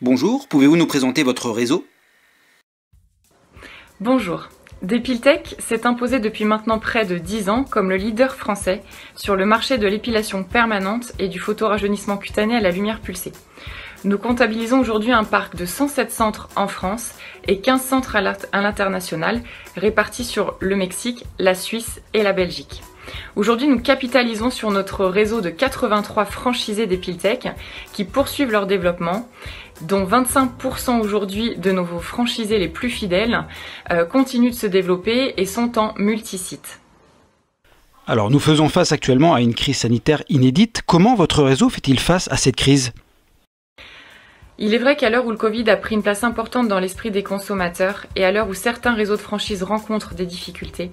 bonjour, pouvez-vous nous présenter votre réseau? Bonjour. Depiltech s'est imposé depuis maintenant près de 10 ans comme le leader français sur le marché de l'épilation permanente et du photorajeunissement cutané à la lumière pulsée. Nous comptabilisons aujourd'hui un parc de 107 centres en France et 15 centres à l'international, répartis sur le Mexique, la Suisse et la Belgique. Aujourd'hui, nous capitalisons sur notre réseau de 83 franchisés Depiltech qui poursuivent leur développement, dont 25% aujourd'hui de nos franchisés les plus fidèles continuent de se développer et sont en multi-sites. Alors, nous faisons face actuellement à une crise sanitaire inédite. Comment votre réseau fait-il face à cette crise ? Il est vrai qu'à l'heure où le Covid a pris une place importante dans l'esprit des consommateurs et à l'heure où certains réseaux de franchise rencontrent des difficultés,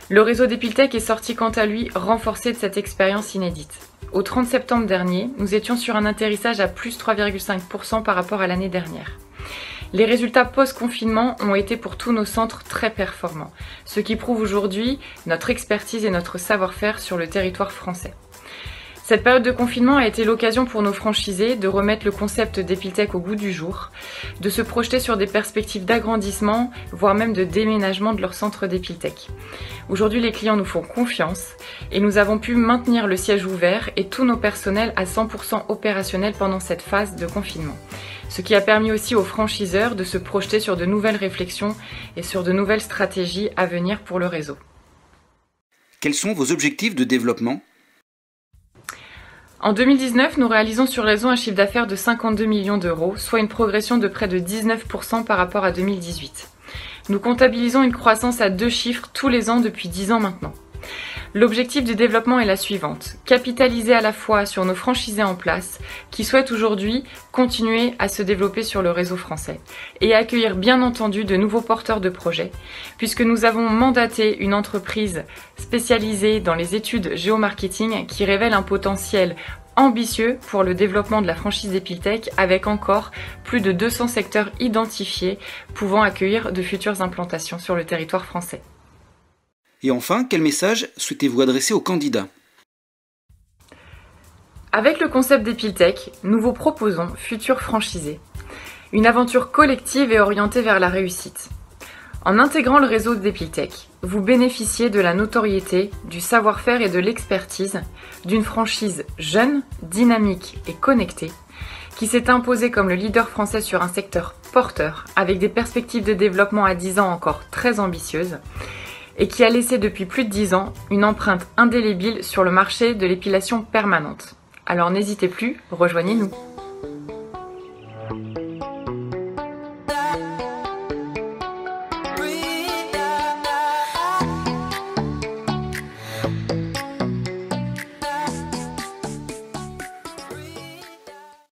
le réseau Depiltech est sorti quant à lui renforcé de cette expérience inédite. Au 30 septembre dernier, nous étions sur un atterrissage à plus 3,5% par rapport à l'année dernière. Les résultats post-confinement ont été pour tous nos centres très performants, ce qui prouve aujourd'hui notre expertise et notre savoir-faire sur le territoire français. Cette période de confinement a été l'occasion pour nos franchisés de remettre le concept Depiltech au goût du jour, de se projeter sur des perspectives d'agrandissement, voire même de déménagement de leur centre Depiltech. Aujourd'hui, les clients nous font confiance et nous avons pu maintenir le siège ouvert et tous nos personnels à 100% opérationnels pendant cette phase de confinement. Ce qui a permis aussi aux franchiseurs de se projeter sur de nouvelles réflexions et sur de nouvelles stratégies à venir pour le réseau. Quels sont vos objectifs de développement ? En 2019, nous réalisons sur le réseau un chiffre d'affaires de 52 millions d'euros, soit une progression de près de 19% par rapport à 2018. Nous comptabilisons une croissance à 2 chiffres tous les ans depuis 10 ans maintenant. L'objectif du développement est la suivante: capitaliser à la fois sur nos franchisés en place, qui souhaitent aujourd'hui continuer à se développer sur le réseau français, et accueillir bien entendu de nouveaux porteurs de projets, puisque nous avons mandaté une entreprise spécialisée dans les études géomarketing qui révèle un potentiel ambitieux pour le développement de la franchise Depiltech, avec encore plus de 200 secteurs identifiés pouvant accueillir de futures implantations sur le territoire français. Et enfin, quel message souhaitez-vous adresser aux candidats ? Avec le concept Depiltech, nous vous proposons, futurs franchisés, une aventure collective et orientée vers la réussite. En intégrant le réseau de Depiltech, vous bénéficiez de la notoriété, du savoir-faire et de l'expertise d'une franchise jeune, dynamique et connectée, qui s'est imposée comme le leader français sur un secteur porteur, avec des perspectives de développement à 10 ans encore très ambitieuses, et qui a laissé depuis plus de 10 ans une empreinte indélébile sur le marché de l'épilation permanente. Alors n'hésitez plus, rejoignez-nous.